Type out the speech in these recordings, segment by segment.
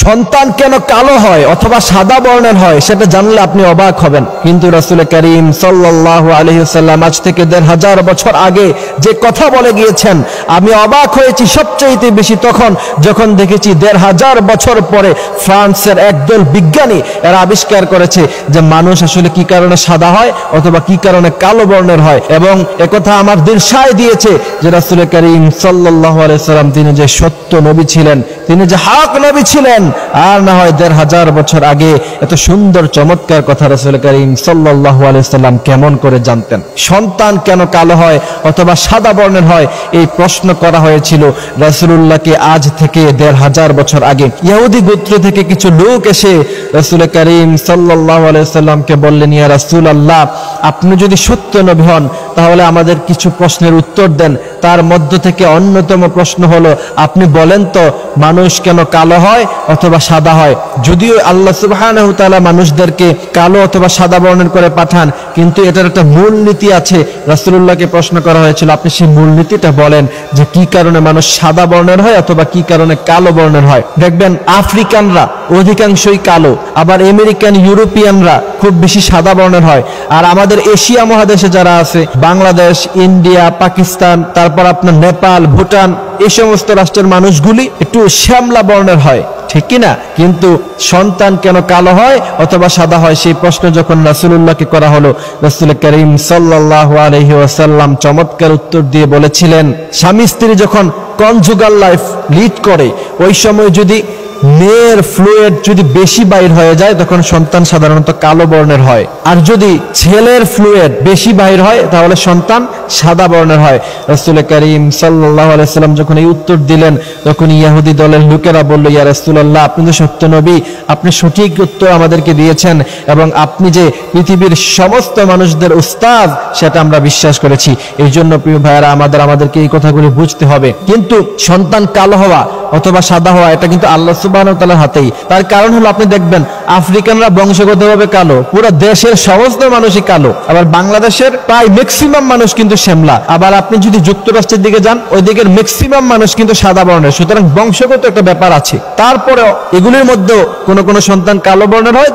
সন্তান কেন কালো হয় অথবা সাদা বর্ণের হয় সেটা জানলে আপনি অবাক হবেন। কিন্তু রাসূল করিম সাল্লাল্লাহু আলাইহি ওয়াসাল্লাম আজ থেকে ১৫০০ বছর আগে যে কথা বলে গিয়েছেন, আমি অবাক হয়েছি সবচেয়ে বেশি তখন যখন দেখেছি ১৫০০ বছর পরে ফ্রান্সের একদল বিজ্ঞানী এরা আবিষ্কার করেছে যে মানুষ আসলে কি কারণে সাদা হয় অথবা কি কারণে কালো বর্ণের হয়। এবং একথা আমার দিরসায় দিয়েছে যে রাসূল করিম সাল্লাল্লাহু আলাইহি ওয়াসাল্লাম তিনি যে সত্য নবী ছিলেন, তিনি যে হক নবী ছিলেন, আর না হয় ১৫০০ বছর আগে এত সুন্দর চমৎকার কথা রাসূল করিম সাল্লাল্লাহু আলাইহি ওয়াসাল্লাম কেমন করে জানতেন। সন্তান কেন কালো হয় অথবা সাদা বর্ণের হয় এই প্রশ্ন করা হয়েছিল রাসূলুল্লাহকে আজ থেকে ১৫০০ বছর আগে। ইহুদি গোত্র থেকে কিছু লোক এসে রাসূল করিম সাল্লাল্লাহু আলাইহি ওয়াসাল্লামকে বললেন, ইয়া রাসূলুল্লাহ, আপনি যদি সত্য নবী হন তাহলে আমাদের কিছু প্রশ্নের উত্তর দেন। তার মধ্য থেকে অন্যতম প্রশ্ন হলো, আপনি বলেন তো মানুষ কেন কালো হয় অথবা সাদা হয়? যদিও আল্লাহ সুবহানাহু ওয়া তাআলা মানুষদেরকে কালো অথবা সাদা বর্ণের করে পাঠান, কিন্তু এটার একটা মূলনীতি আছে। রাসূলুল্লাহকে প্রশ্ন করা হয়েছিল, আপনি সেই মূলনীতিটা বলেন যে কি কারণে মানুষ সাদা বর্ণের হয় অথবা কি কারণে কালো বর্ণের হয়। দেখবেন আফ্রিকানরা অধিকাংশই কালো, আবার আমেরিকান ইউরোপিয়ানরা খুব বেশি সাদা বর্ণের হয়। আর আমাদের এশিয়া মহাদেশে যারা আছে, বাংলাদেশ, ইন্ডিয়া, পাকিস্তান, তারপর আপনার নেপাল, ভুটান, এই সমস্ত রাষ্ট্রের মানুষগুলি একটু শ্যামলা বর্ণের হয়, ঠিক কিনা? কিন্তু সন্তান কেন কালো হয় অথবা সাদা হয় সেই প্রশ্ন যখন রাসূলুল্লাহকে করা হলো, রাসূল করিম সাল্লাল্লাহু আলাইহি ওয়াসাল্লাম চমৎকার উত্তর দিয়ে বলেছিলেন, স্বামী স্ত্রী যখন কনজুগাল লাইফ লিড করে ওই সময় যদি মেয়ের ফ্লুইড যদি বেশি বাইর হয়ে যায় তখন সন্তান সাধারণত কালো বর্ণের হয়, আর যদি ছেলের ফ্লুইড বেশি বাইর হয় তাহলে সন্তান সাদা বর্ণের হয়। রাসূল করিম সাল্লাল্লাহু আলাইহি ওয়াসাল্লাম যখন এই উত্তর দিলেন তখন ইহুদি দলের লোকেরা বলল, ইয়া রাসূলুল্লাহ, আপনি তো সত্য নবী, আপনি সঠিক উত্তর আমাদেরকে দিয়েছেন এবং আপনি যে পৃথিবীর সমস্ত মানুষদের উস্তাদ সেটা আমরা বিশ্বাস করেছি। এই জন্য প্রিয় ভাইয়েরা আমাদেরকে এই কথাগুলি বুঝতে হবে। কিন্তু সন্তান কালো হওয়া অথবা সাদা হওয়া এটা কিন্তু আল্লাহ সুবহানাহু ওয়া তাআলার হাতেই। তার কারণ হলো আপনি দেখবেন আফ্রিকানরা বংশগতভাবে কালো, পুরো দেশের সমস্ত মানুষই কালো, আবার বাংলাদেশের প্রায় ম্যাক্সিমাম মানুষ কিন্তু শ্যামলা, আবার আপনি যদি যুক্তরাষ্ট্রের দিকে যান ওই দিকের ম্যাক্সিমাম মানুষ কিন্তু সাদা বর্ণের। সুতরাং বংশগত একটা ব্যাপার আছে। তারপরেও এগুলির মধ্যে কোন সন্তান কালো বর্ণের হয়,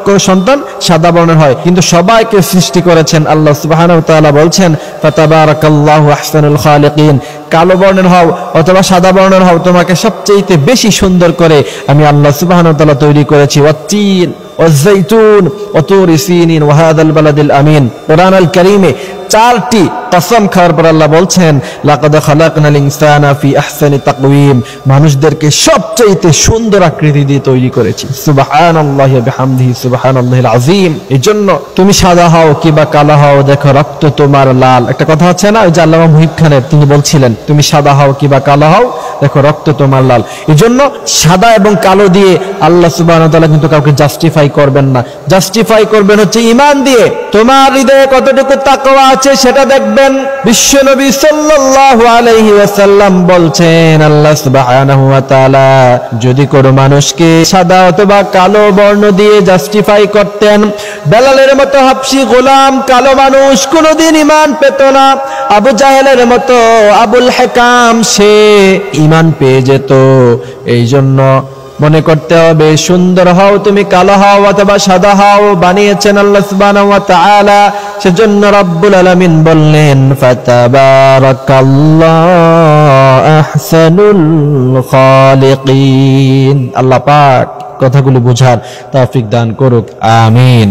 কোন সন্তান সাদা বর্ণের হয়, কিন্তু সবাইকে সৃষ্টি করেছেন আল্লাহ সুবহানাহু ওয়া তাআলা। বলছেন, ফাতাবারাকাল্লাহু আহসানুল খালিকিন, কালো বর্ণের হও অথবা সাদা বর্ণের হও, তোমাকে সবচেয়ে বেশি সুন্দর করে আমি আল্লাহ সুবহানাহু ওয়া তাআলা তৈরি করেছি। ওয়াত্তিন ওয়াজ-যাইতুন ওয়া তুরি সিনিন ওয়া হাদাল বালাদিল আমিন। কোরআনুল কারীমে 4টি কসম খাওয়ার পর আল্লাহ বলছেন, লাকাদ খালাকনাল ইনসানা ফি আহসানি তাকওয়িম, মানুষদেরকে সবচেয়ে সুন্দর আকৃতি দিয়ে তৈরি করেছি। সুবহানাল্লাহি ওয়া বিহামদিহি সুবহানাল্লাহিল আযীম। এজন্য তুমি সাদা হও কিংবা কালো হও, দেখো রক্ত তোমার লাল। একটা কথা আছে না, ওই যে আল্লামা মুহিব খানের তিনি বলছিলেন, তুমি সাদা হও কিংবা কালো হও, দেখো রক্ত তোমার লাল। এজন্য সাদা এবং কালো দিয়ে আল্লাহ সুবহানাহু ওয়া তাআলা কিন্তু কাউকে জাস্টিফাই করবেন না। জাস্টিফাই করবেন হচ্ছে ঈমান দিয়ে। তোমার হৃদয়ে কতটুকু তাকওয়া আছে সেটা দেখবেন। বিশ্বনবী সাল্লাল্লাহু আলাইহি ওয়াসাল্লাম বলছেন, আল্লাহ সুবহানাহু ওয়া তাআলা যদি কোনো মানুষকে সাদা অথবা কালো বর্ণ দিয়ে জাস্টিফাই করতেন, বেলালের মতো হাবশী গোলাম কালো মানুষ কোনোদিন ঈমান পেত না। আবু জাহেলের মতো আবুল হেকাম সে ঈমান পেয়ে যেত। এই জন্য মনে করতে হবে, সুন্দর হও তুমি কালো হও অথবা সাদা হও, বানিয়েছেন আল্লাহ সুবহানাহু ওয়া তাআলা। সেজন্য রব্বুল আলামিন বললেন, ফাতাবারাকাল্লাহু আহসানুল খালিকিন। আল্লাহ পাক কথাগুলো বুঝার তৌফিক দান করুক, আমিন।